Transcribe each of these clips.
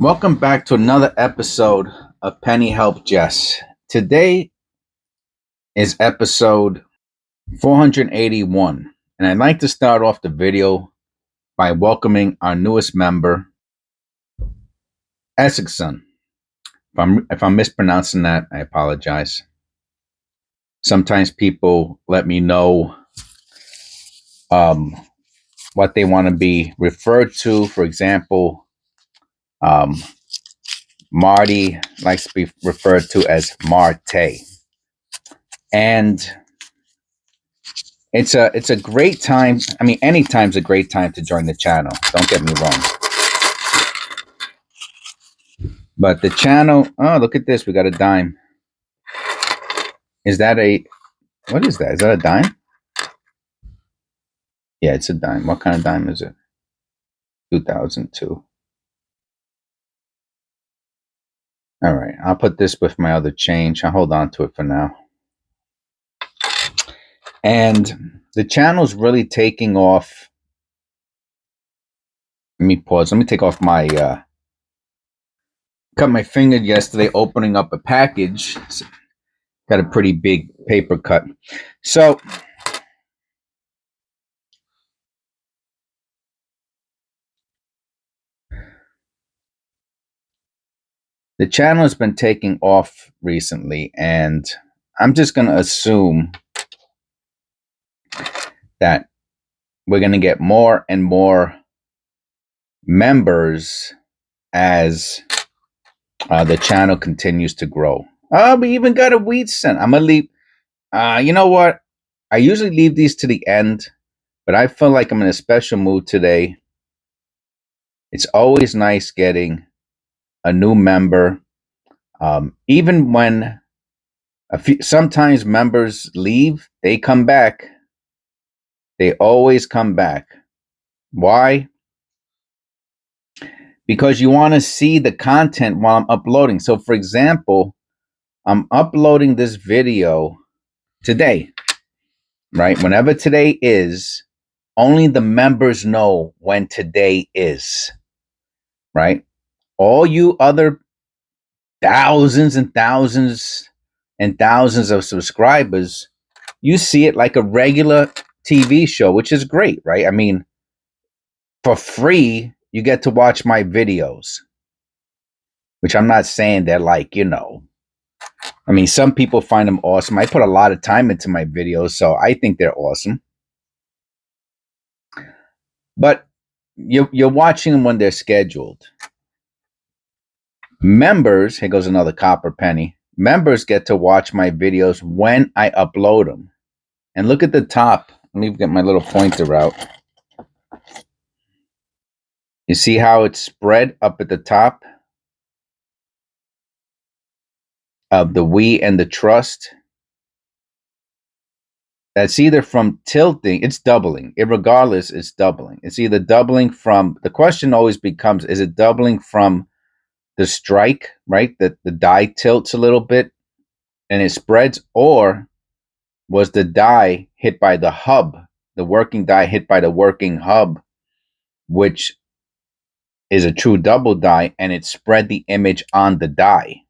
Welcome back to another episode of Penny Help Jess. Today is episode 481, and I'd like to start off the video by welcoming our newest member, Essexon. If I'm mispronouncing that, I apologize. Sometimes people let me know um, what they want to be referred to. For example, um, Marty likes to be referred to as Marte, and it's a great time. I mean, any time's a great time to join the channel. Don't get me wrong. But the channel, oh, look at this. We got a dime. Is that a, what is that? Is that a dime? Yeah, it's a dime. What kind of dime is it? 2002. All right. I'll put this with my other change. I'll hold on to it for now. And the channel's really taking off. Let me pause. Let me take off my, cut my finger yesterday opening up a package. Got a pretty big paper cut. So the channel has been taking off recently, and I'm just going to assume that we're going to get more and more members as the channel continues to grow. We even got a weed scent. I'm going to leave. You know what? I usually leave these to the end, but I feel like I'm in a special mood today. It's always nice getting a new member. Even when sometimes members leave, they come back. They always come back. Why? Because you want to see the content while I'm uploading. So, for example, I'm uploading this video today, right? Whenever today is, only the members know when today is, right? All you other thousands and thousands and thousands of subscribers, you see it like a regular TV show, which is great, right? I mean, for free, you get to watch my videos, which I'm not saying they're like, I mean, some people find them awesome. I put a lot of time into my videos, so I think they're awesome. But you're watching them when they're scheduled. Members, here goes another copper penny. Members get to watch my videos when I upload them. And look at the top. Let me get my little pointer out. You see how it's spread up at the top of the we and the trust? That's either from tilting, it's doubling. Irregardless, it's doubling. It's either doubling from, the question always becomes, is it doubling from the strike, right? That the die tilts a little bit and it spreads, or was the die hit by the hub, the working die hit by the working hub, which is a true double die, and it spread the image on the die?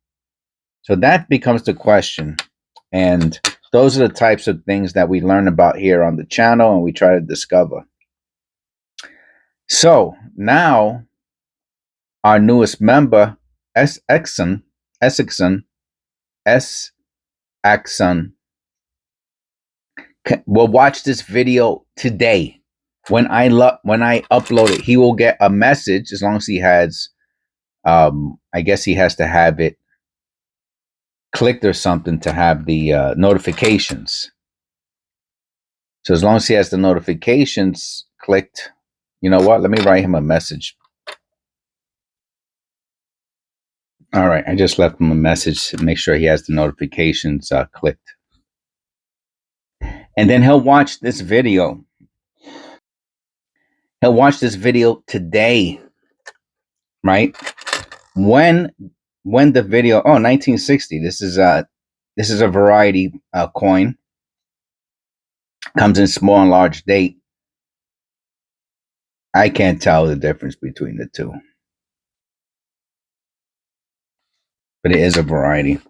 So that becomes the question. And those are the types of things that we learn about here on the channel and we try to discover. So now our newest member, Essexon, will watch this video today. When I upload it, he will get a message as long as he has, I guess he has to have it clicked or something to have the notifications. So as long as he has the notifications clicked, you know what? Let me write him a message. All right, I just left him a message to make sure he has the notifications clicked. And then he'll watch this video. He'll watch this video today, right? When the video, 1960. This is a variety coin. Comes in small and large date. I can't tell the difference between the two. but it is a variety.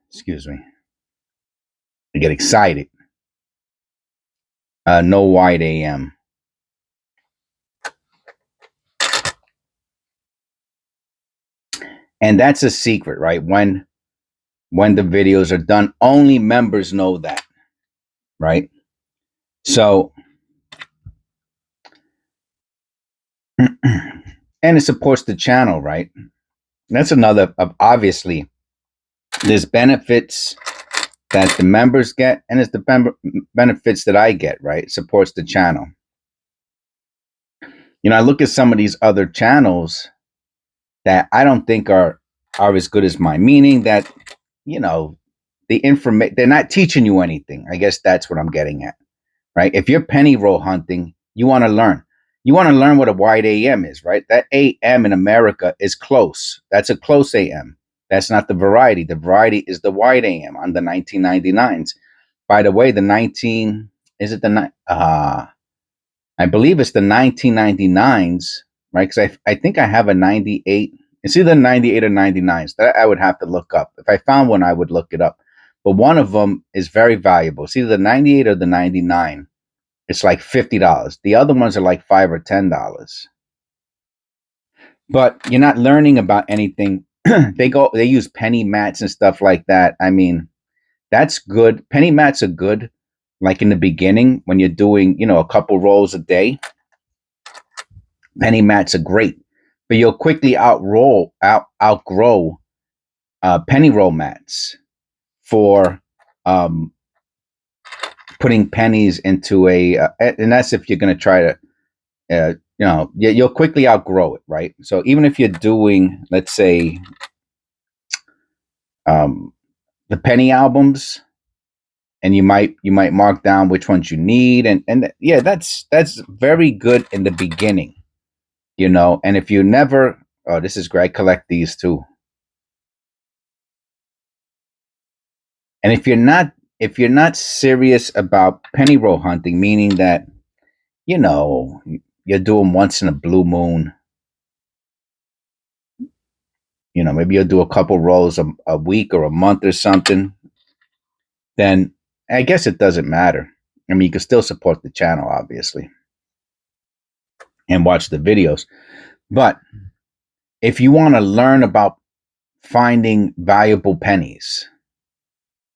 Excuse me. I get excited. No wide AM. And that's a secret, right? When the videos are done, only members know that, right? So, and it supports the channel, right? That's another of, obviously, there's benefits that the members get, and it's the benefits that I get, right? It supports the channel. You know, I look at some of these other channels that I don't think are as good as mine, meaning that, you know, the information, they're not teaching you anything. I guess that's what I'm getting at, right? If you're penny roll hunting, you want to learn. You want to learn what a wide AM is, right? That AM in America is close. That's a close AM. That's not the variety. The variety is the wide AM on the 1999s. By the way, the 19, is it the, I believe it's the 1999s, right? Because I think I have a 98. It's either 98 or 99s. That I would have to look up. If I found one, I would look it up. But one of them is very valuable. It's either the 98 or the 99. It's like $50. The other ones are like $5 or $10. But you're not learning about anything. They use penny mats and stuff like that. I mean, that's good. Penny mats are good, like in the beginning when you're doing, you know, a couple rolls a day. Penny mats are great, but you'll quickly outgrow penny roll mats for putting pennies into and that's if you're going to try to, you know, you'll quickly outgrow it, right? So even if you're doing, let's say, the penny albums, and you might mark down which ones you need, and yeah, that's very good in the beginning, you know. And if you never, oh, this is great. I collect these too. And if you're not serious about penny roll hunting, meaning that, you know, you're doing once in a blue moon, you know, maybe you'll do a couple rolls a week or a month or something, then I guess it doesn't matter. I mean, you can still support the channel, obviously, and watch the videos. But if you want to learn about finding valuable pennies,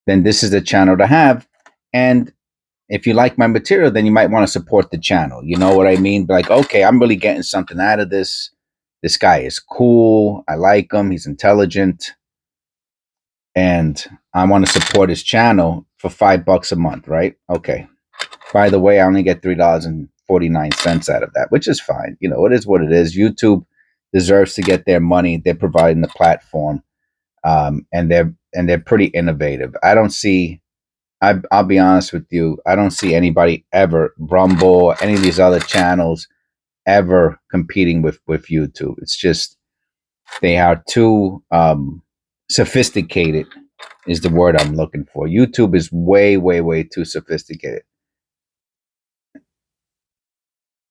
then this is the channel to have. And if you like my material, then you might want to support the channel. You know what I mean? Like, okay, I'm really getting something out of this. This guy is cool. I like him. He's intelligent. And I want to support his channel for $5 a month, right? Okay. By the way, I only get $3.49 out of that, which is fine. You know, it is what it is. YouTube deserves to get their money. They're providing the platform. And they're pretty innovative. I don't see, I'll be honest with you, I don't see anybody ever, Rumble, any of these other channels, ever competing with YouTube. It's just, they are too sophisticated, is the word I'm looking for. YouTube is way, way, way too sophisticated.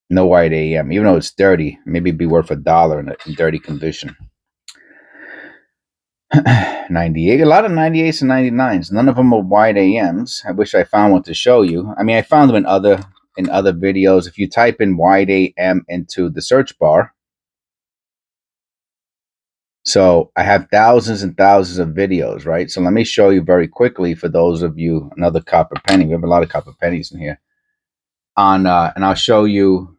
No wide AM, even though it's dirty, maybe it'd be worth $1 in dirty condition. 98, a lot of 98s and 99s. None of them are wide AMs. I wish I found one to show you. I mean, I found them in other videos. If you type in wide AM into the search bar, so I have thousands and thousands of videos, right? So let me show you very quickly for those of you, another copper penny. We have a lot of copper pennies in here. And I'll show you.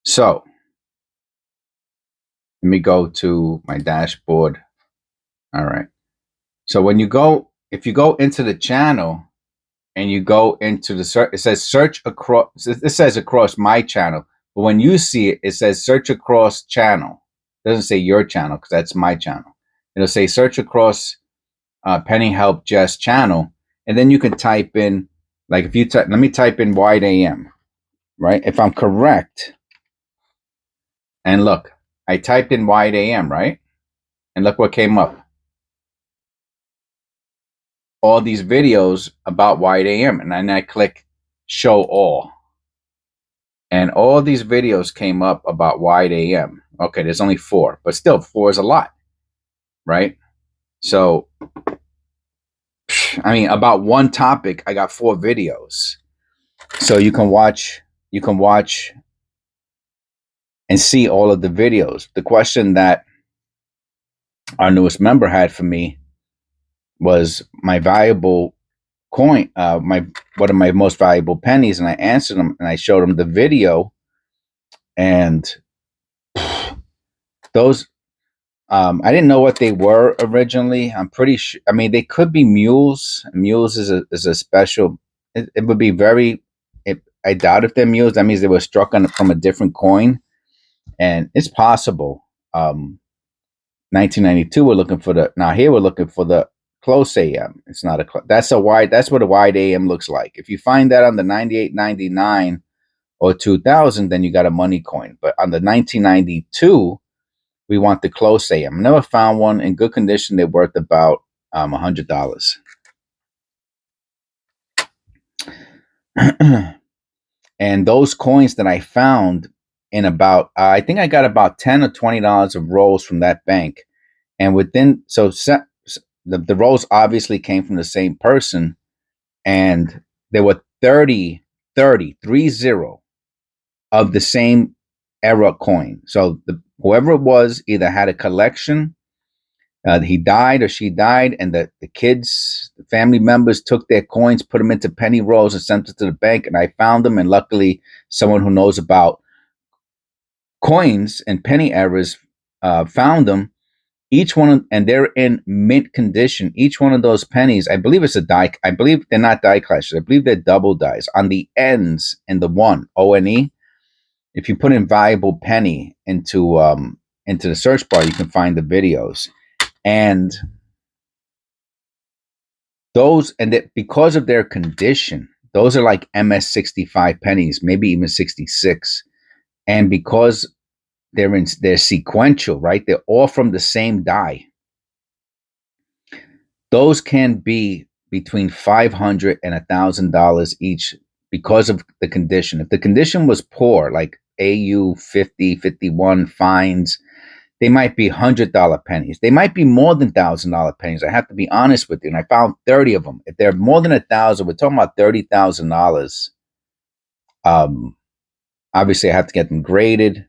So let me go to my dashboard. All right. So when you go, if you go into the channel and you go into the search, it says search across, it says across my channel. But when you see it, it says search across channel. It doesn't say your channel because that's my channel. It'll say search across Penny Help Jess channel. And then you can type in, like if you type, let me type in wide AM, right? If I'm correct, and look, I typed in wide AM, right? And look what came up. All these videos about wide AM. And then I click show all. And all these videos came up about wide AM. Okay, there's only 4, but still 4 is a lot, right? So, I mean, about one topic, I got 4 videos. So you can watch and see all of the videos. The question that our newest member had for me was my valuable coin, my one of my most valuable pennies, and I answered him and I showed him the video, and those I didn't know what they were originally. I'm pretty sure. I mean, they could be mules. Mules is a special. It would be very. I doubt if they're mules. That means they were struck on from a different coin, and it's possible. 1992. We're looking for the now. Here we're looking for the close AM. It's not a. That's a wide. That's what a wide AM looks like. If you find that on the 98, 99, or 2000, then you got a money coin. But on the 1992. We want the close AM. Never found one in good condition. They're worth about $100. And those coins that I found in about, I think I got about $10 or $20 of rolls from that bank. And within, the rolls obviously came from the same person. And there were 30 of the same era coin. So whoever it was either had a collection. He died or she died, and the kids, the family members took their coins, put them into penny rolls, and sent it to the bank. And I found them, and luckily, someone who knows about coins and penny errors found them. Each one, and they're in mint condition. Each one of those pennies, I believe it's a die. I believe they're not die clashes. I believe they're double dies on the ends in the one ONE. If you put in valuable penny into the search bar, you can find the videos. And those, and that because of their condition, those are like MS-65 pennies, maybe even 66. And because they're sequential, right? They're all from the same die. Those can be between $500 and $1,000 each because of the condition. If the condition was poor, like AU 50, 51 fines, they might be $100 pennies. They might be more than $1,000 pennies. I have to be honest with you. And I found 30 of them. If they're more than 1,000, we're talking about $30,000. Obviously, I have to get them graded,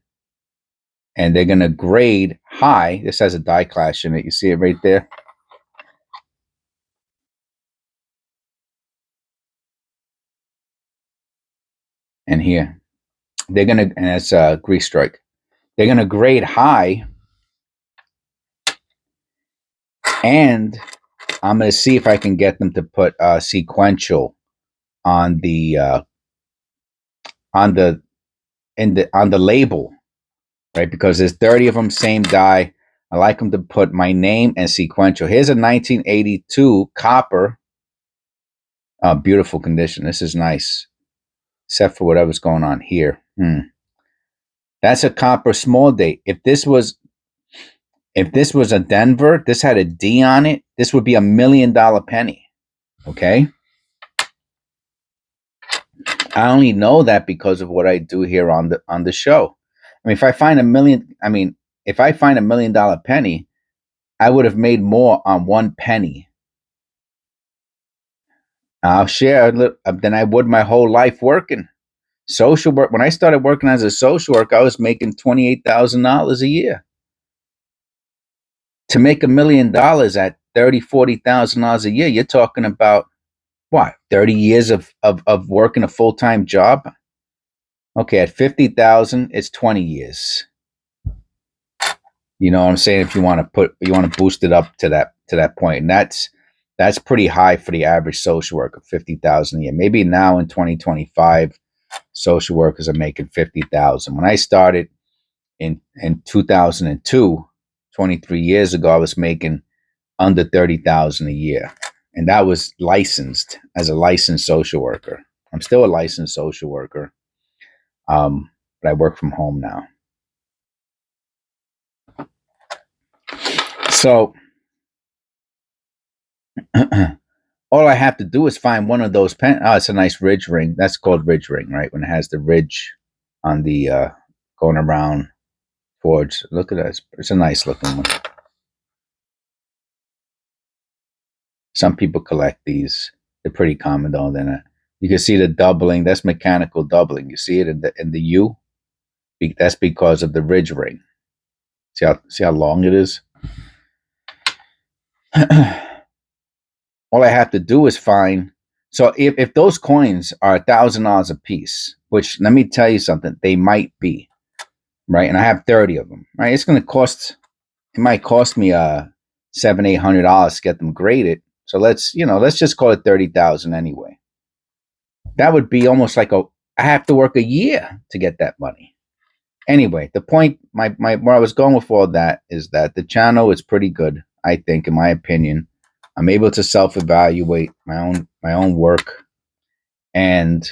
and they're going to grade high. This has a die clash in it. You see it right there. And here, they're going to, and it's a grease strike. They're going to grade high, and I'm going to see if I can get them to put sequential on the label, right? Because there's 30 of them, same die. I like them to put my name and sequential. Here's a 1982 copper, beautiful condition. This is nice, except for whatever's going on here. That's a copper small date. If this was a Denver, this had a D on it, this would be $1 million penny. Okay. I only know that because of what I do here on the show. I mean, if I find $1 million penny, I would have made more on one penny. I'll share than I would my whole life working. Social work. When I started working as a social worker, I was making $28,000 a year. To make $1 million at $30,000-$40,000 a year, you're talking about what? 30 years of working a full-time job. Okay, at 50,000, it's 20 years. You know what I'm saying? If you want to boost it up to that point, and that's pretty high for the average social worker, 50,000 a year. Maybe now in 2025, social workers are making 50,000. When I started in 2002, 23 years ago, I was making under 30,000 a year, and that was licensed as a licensed social worker. I'm still a licensed social worker, but I work from home now. So all I have to do is find one of those pen. Oh, it's a nice ridge ring. That's called ridge ring, right? When it has the ridge on the going around towards. Look at that. It's a nice looking one. Some people collect these. They're pretty common though. You can see the doubling. That's mechanical doubling. You see it in the U. That's because of the ridge ring. See how long it is. All I have to do is find. So if those coins are $1,000 a piece, which let me tell you something, they might be, right? And I have 30 of them, right? It's going to cost. It might cost me $700-800 to get them graded. So let's just call it 30,000 anyway. That would be almost like I have to work a year to get that money. Anyway, the point, where I was going with all that is that the channel is pretty good, I think, in my opinion. I'm able to self-evaluate my own work, and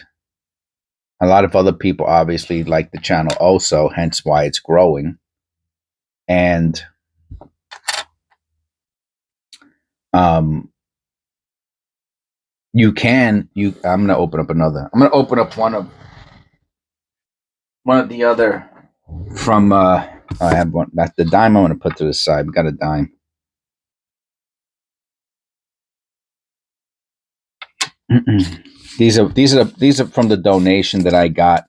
a lot of other people obviously like the channel also, hence why it's growing. And I'm gonna open up another. I'm gonna open up one of the other from I have one. That's the dime I'm gonna put to the side. We got a dime. These are from the donation that I got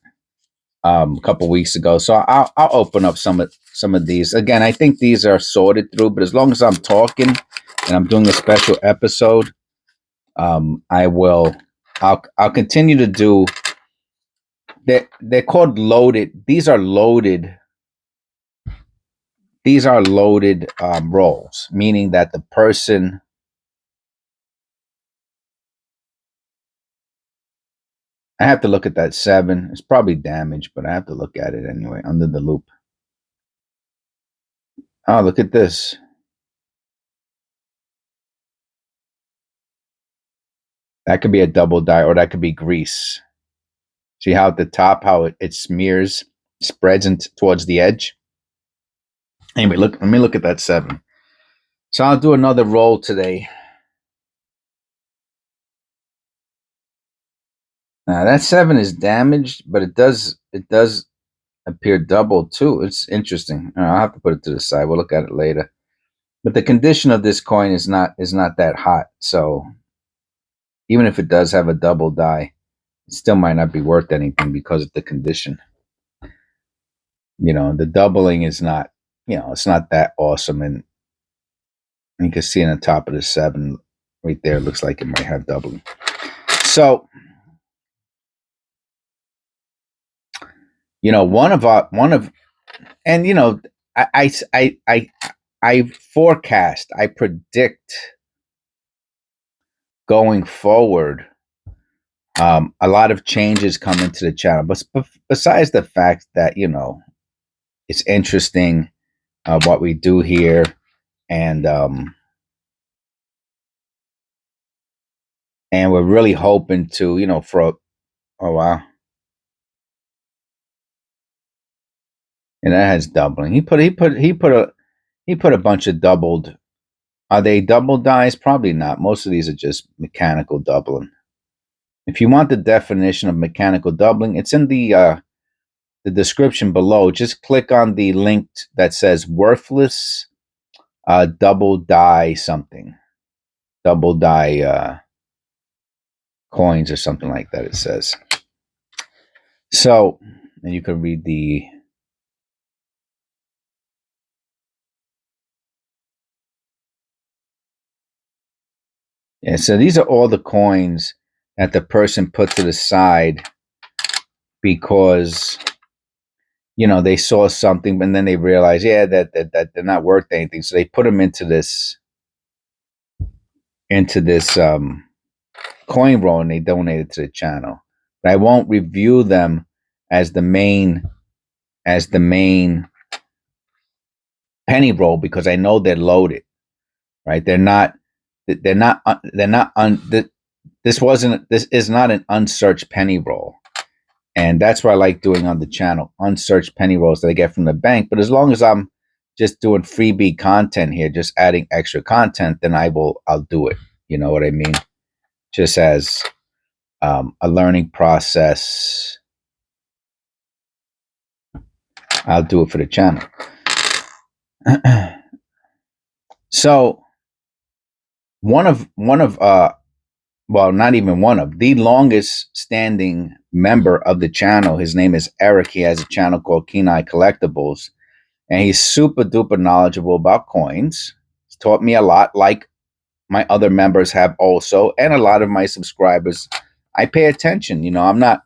a couple weeks ago. So I'll open up some of these. Again, I think these are sorted through, but as long as I'm talking and I'm doing a special episode, I'll continue to do. They're called loaded. These are loaded. These are loaded rolls, meaning that the person. I have to look at that 7. It's probably damaged, but I have to look at it anyway under the loop. Oh, look at this. That could be a double die, or that could be grease. See how at the top, how it smears, spreads towards the edge? Anyway, let me look at that 7. So I'll do another roll today. Now that 7 is damaged, but it does appear double too. It's interesting. I'll have to put it to the side. We'll look at it later. But the condition of this coin is not that hot. So even if it does have a double die, it still might not be worth anything because of the condition. The doubling is not, it's not that awesome. And you can see on the top of the 7 right there, it looks like it might have doubling. So, I forecast, I predict going forward, a lot of changes come into the channel. But besides the fact that, it's interesting what we do here, and we're really hoping to, for oh wow. And that has doubling. He put a bunch of doubled. Are they double dies? Probably not. Most of these are just mechanical doubling. If you want the definition of mechanical doubling, it's in the description below. Just click on the link that says worthless double die something. Double die coins or something like that, it says. So, and you can read the. Yeah, so these are all the coins that the person put to the side because they saw something, and then they realized, that they're not worth anything. So they put them into this coin roll, and they donated to the channel. But I won't review them as the main penny roll because I know they're loaded, right? This is not an unsearched penny roll. And that's what I like doing on the channel, unsearched penny rolls that I get from the bank. But as long as I'm just doing freebie content here, just adding extra content, then I'll do it. You know what I mean? Just as a learning process I'll do it for the channel. So one of well, not even one of the longest standing member of the channel, his name is Eric. He has a channel called Kenai Collectibles, and he's super duper knowledgeable about coins. He's taught me a lot, like my other members have also, and a lot of my subscribers. I pay attention. I'm not,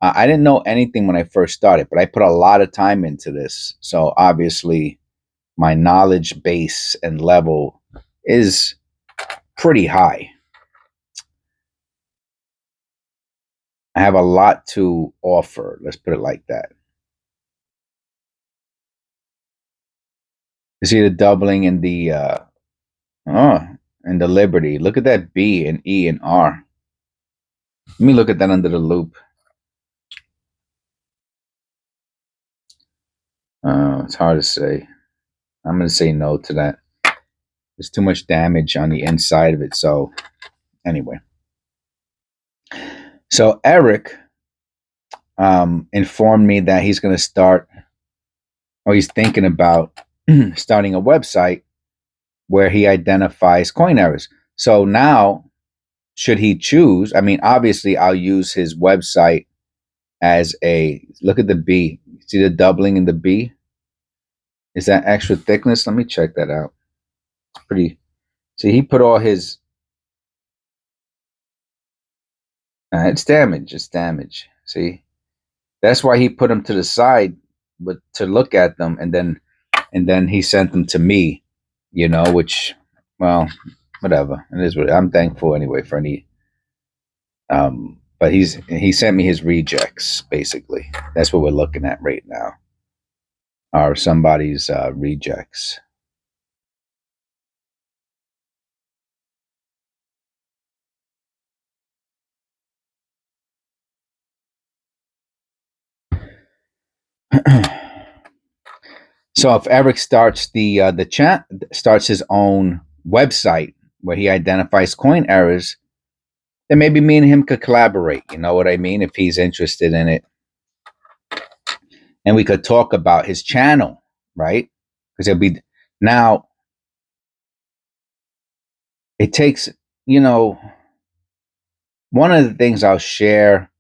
I didn't know anything when I first started, but I put a lot of time into this. So obviously my knowledge base and level is pretty high. I have a lot to offer. Let's put it like that. You see the doubling in the and the Liberty. Look at that B and E and R. Let me look at that under the loop. It's hard to say. I'm going to say no to that. There's too much damage on the inside of it. So anyway, so Eric informed me that he's going to start, or he's thinking about starting a website where he identifies coin errors. So now, should he choose, I mean, obviously I'll use his website as a, look at the B. See the doubling in the B? Is that extra thickness? Let me check that out. It's pretty, see, he put all his, it's damage, it's damage. See, that's why he put them to the side, but to look at them, and then he sent them to me, which, well, whatever. It is what I'm thankful anyway for any. But he sent me his rejects. Basically, that's what we're looking at right now. Are somebody's rejects. So if Eric starts the chat, starts his own website where he identifies coin errors, then maybe me and him could collaborate. You know what I mean? If he's interested in it, and we could talk about his channel, right? Because it'll be now. It takes, one of the things I'll share.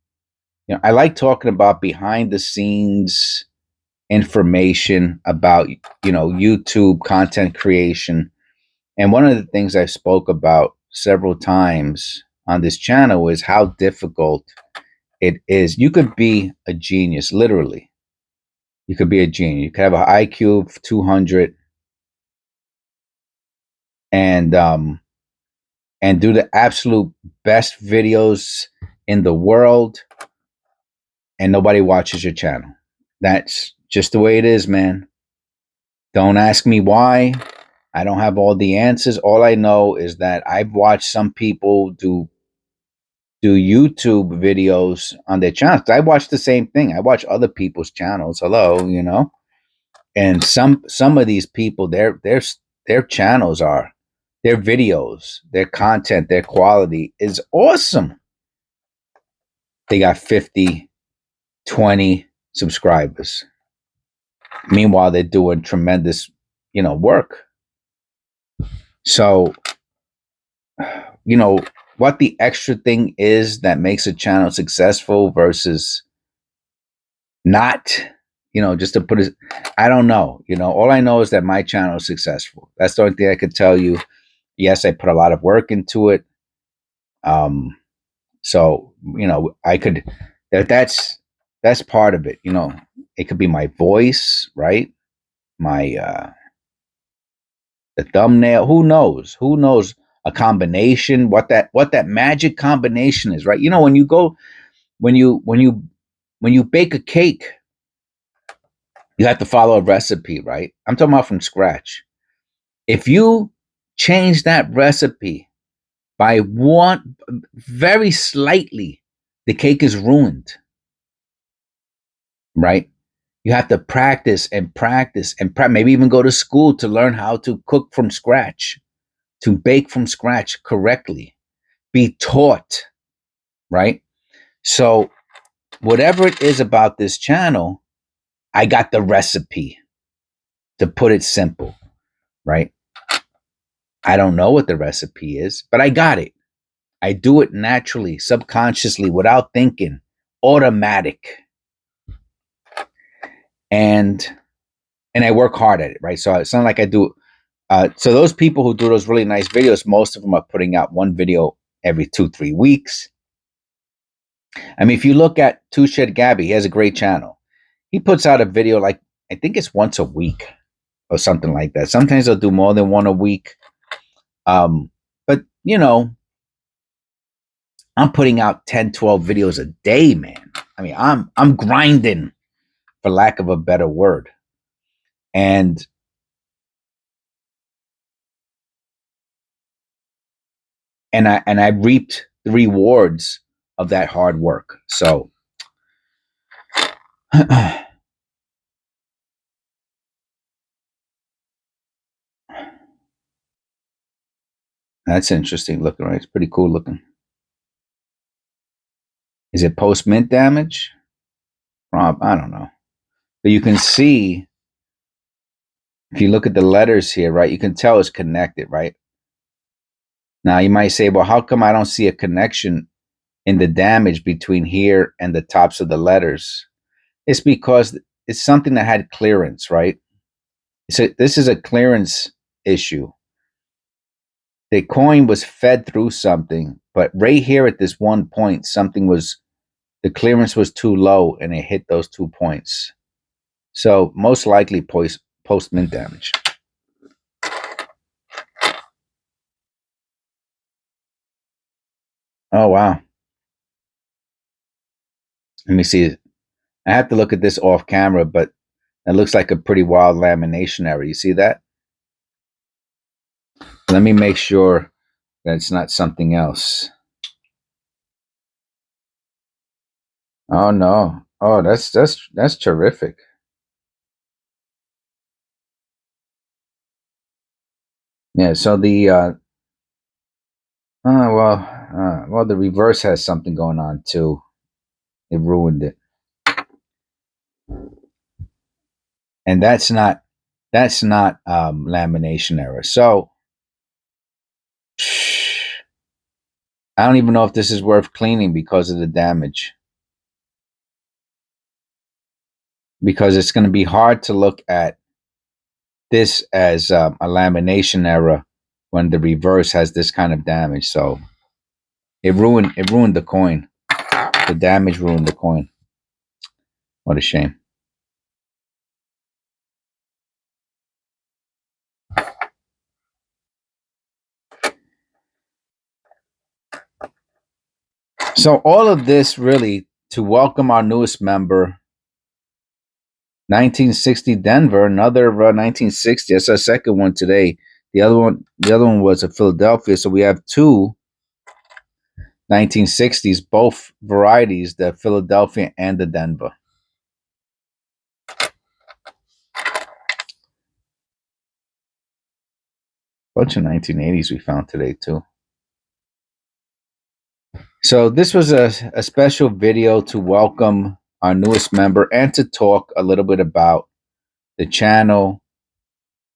I like talking about behind the scenes information about YouTube content creation. And one of the things I spoke about several times on this channel is how difficult it is. You could be a genius, literally. You could be a genius. You could have an IQ of 200 and do the absolute best videos in the world, and nobody watches your channel. That's just the way it is, man. Don't ask me why. I don't have all the answers. All I know is that I've watched some people do YouTube videos on their channels. I watch the same thing. I watch other people's channels. Hello, and some of these people, their channels are, their videos, their content, their quality is awesome. They got 50, 20 subscribers. Meanwhile, they're doing tremendous, work. So, what the extra thing is that makes a channel successful versus not, just to put it, I don't know. All I know is that my channel is successful. That's the only thing I could tell you. Yes, I put a lot of work into it. So, I could, that's part of it. It could be my voice, right? My, the thumbnail, who knows a combination, what that magic combination is, right? When you go, when you bake a cake, you have to follow a recipe, right? I'm talking about from scratch. If you change that recipe by one, very slightly, the cake is ruined, right? You have to practice and practice and maybe even go to school to learn how to cook from scratch, to bake from scratch correctly, be taught, right? So whatever it is about this channel, I got the recipe, to put it simple, right? I don't know what the recipe is, but I got it. I do it naturally, subconsciously, without thinking, automatic. And I work hard at it, right? So it's not like I do. So those people who do those really nice videos, most of them are putting out one video every 2-3 weeks. I mean, if you look at Two Shed Gabby, he has a great channel. He puts out a video like, I think it's once a week or something like that. Sometimes they'll do more than one a week. But you know, I'm putting out 10, 12 videos a day, man. I mean, I'm grinding, for lack of a better word. And I reaped the rewards of that hard work. So that's interesting looking, right? It's pretty cool looking. Is it post mint damage? Rob, I don't know. But you can see, if you look at the letters here, right, you can tell it's connected, right? Now you might say, well, how come I don't see a connection in the damage between here and the tops of the letters? It's because it's something that had clearance, right? So this is a clearance issue. The coin was fed through something, but right here at this one point, the clearance was too low and it hit those 2 points. So most likely post mint damage. Oh, wow. Let me see. I have to look at this off camera, but it looks like a pretty wild lamination error. You see that? Let me make sure that it's not something else. Oh no. Oh, that's terrific. Yeah, so the reverse has something going on too. It ruined it. And that's not lamination error. So I don't even know if this is worth cleaning because of the damage. Because it's going to be hard to look at this as a lamination error when the reverse has this kind of damage. So it ruined the coin. The damage ruined the coin. What a shame. So all of this really to welcome our newest member, 1960 Denver, another 1960. That's our second one today. The other one was a Philadelphia. So we have two 1960s, both varieties, the Philadelphia and the Denver. Bunch of 1980s we found today too. So this was a special video to welcome our newest member and to talk a little bit about the channel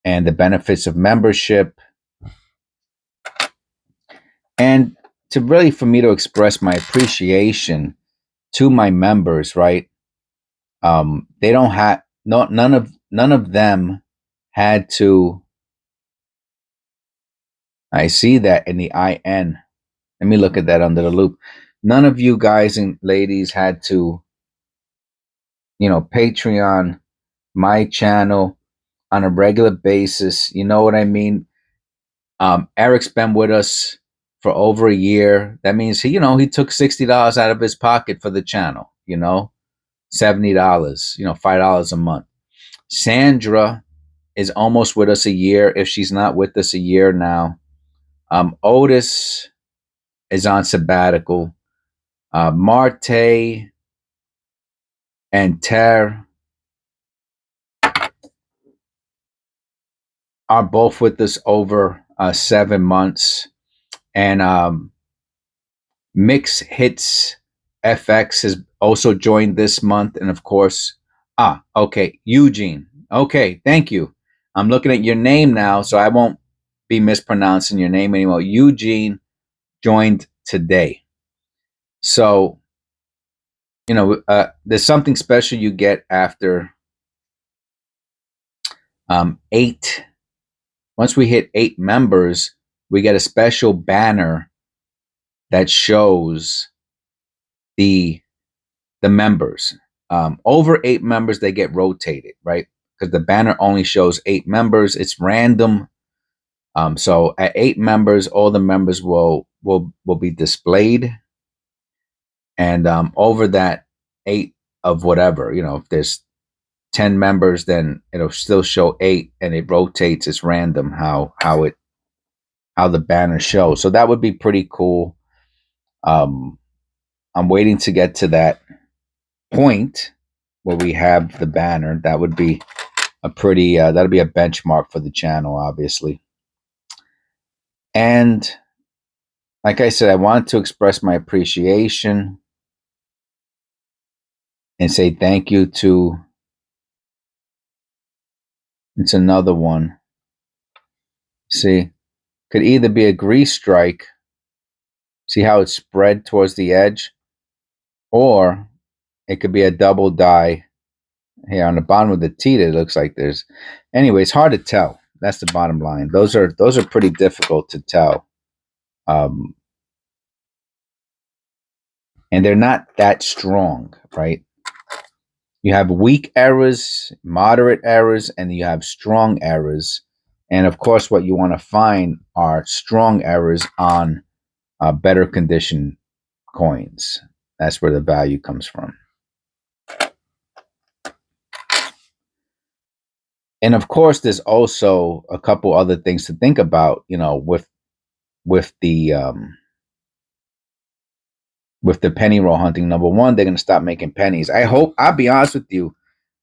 and the benefits of membership, and to really, for me to express my appreciation to my members, right? They don't have none of them had to. I see that in the IN. Let me look at that under the loop. None of you guys and ladies had to, Patreon my channel on a regular basis. You know what I mean? Eric's been with us for over a year. That means he took $60 out of his pocket for the channel, $70, $5 a month. Sandra is almost with us a year, if she's not with us a year now. Otis is on sabbatical. Marte and Ter are both with us over 7 months. And Mix Hits FX has also joined this month. And of course, Okay, Eugene. Okay, thank you. I'm looking at your name now, so I won't be mispronouncing your name anymore. Eugene joined today. So, there's something special you get after 8. Once we hit 8 members, we get a special banner that shows the members. Over 8 members, they get rotated, right? Because the banner only shows 8 members. It's random. So at 8 members, all the members will be displayed, and over that 8 of whatever, if there's 10 members, then it'll still show 8, and it rotates. It's random how the banner shows. So that would be pretty cool. I'm waiting to get to that point where we have the banner. That would be a pretty that'll be a benchmark for the channel, obviously. And like I said, I want to express my appreciation and say thank you to, it's another one. See, could either be a grease strike, see how it's spread towards the edge, or it could be a double dye here on the bottom of the teeth. It looks like there's, anyway, it's hard to tell. That's the bottom line. Those are pretty difficult to tell. And they're not that strong, right? You have weak errors, moderate errors, and you have strong errors. And of course, what you want to find are strong errors on better condition coins. That's where the value comes from. And of course, there's also a couple other things to think about, with the penny roll hunting. Number one, they're going to stop making pennies. I'll be honest with you,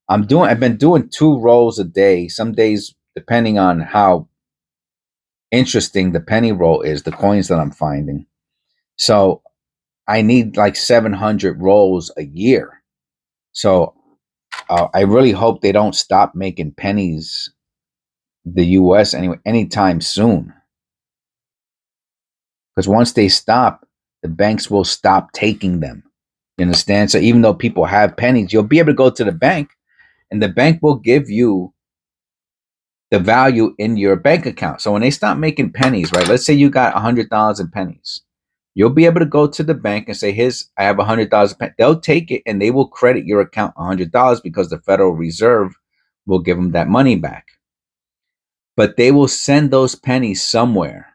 I've been doing 2 rolls a day. Some days, depending on how interesting the penny roll is, the coins that I'm finding. So I need like 700 rolls a year. So I really hope they don't stop making pennies, the US anyway, anytime soon. Because once they stop, the banks will stop taking them. You understand? So even though people have pennies, you'll be able to go to the bank, and the bank will give you the value in your bank account. So when they stop making pennies, right? Let's say you got $100 in pennies. You'll be able to go to the bank and say, I have $100. They'll take it and they will credit your account $100 because the Federal Reserve will give them that money back. But they will send those pennies somewhere,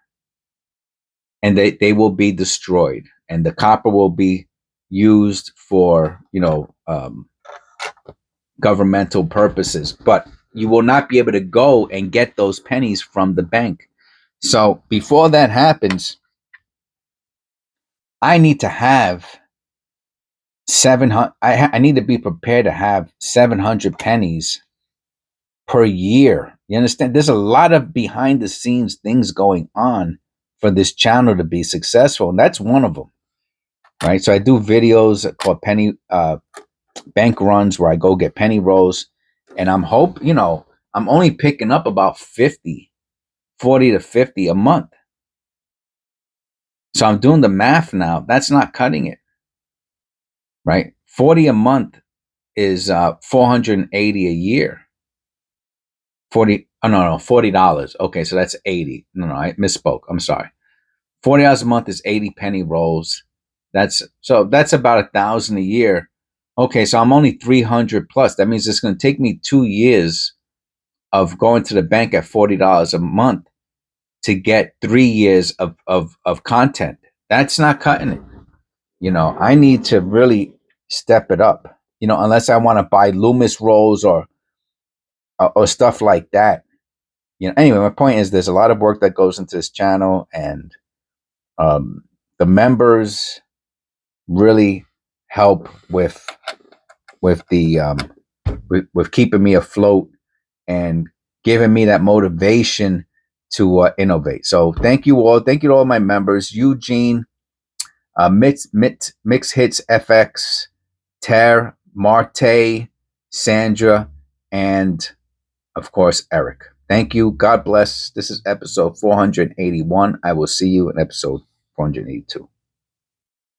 and they will be destroyed, and the copper will be used for governmental purposes. But you will not be able to go and get those pennies from the bank. So before that happens, I need to have 700. I need to be prepared to have 700 pennies per year. You understand? There's a lot of behind the scenes things going on for this channel to be successful, and that's one of them, right? So I do videos called penny bank runs, where I go get penny rolls, and I'm only picking up about 40 to 50 a month. So I'm doing the math now. That's not cutting it, right? 40 a month is 480 a year. 40, oh no, $40. Okay, so that's 80. No, I misspoke. I'm sorry. $40 a month is 80 penny rolls. That's about 1,000 a year. Okay, so I'm only 300 plus. That means it's going to take me 2 years of going to the bank at $40 a month to get 3 years of content. That's not cutting it. I need to really step it up. Unless I want to buy Loomis rolls or stuff like that. Anyway, my point is there's a lot of work that goes into this channel, and the members really help with the with keeping me afloat and giving me that motivation to innovate. So thank you all. Thank you to all my members: Eugene, Mix Hits FX, Ter, Marte, Sandra, and of course, Eric. Thank you. God bless. This is episode 481. I will see you in episode 482.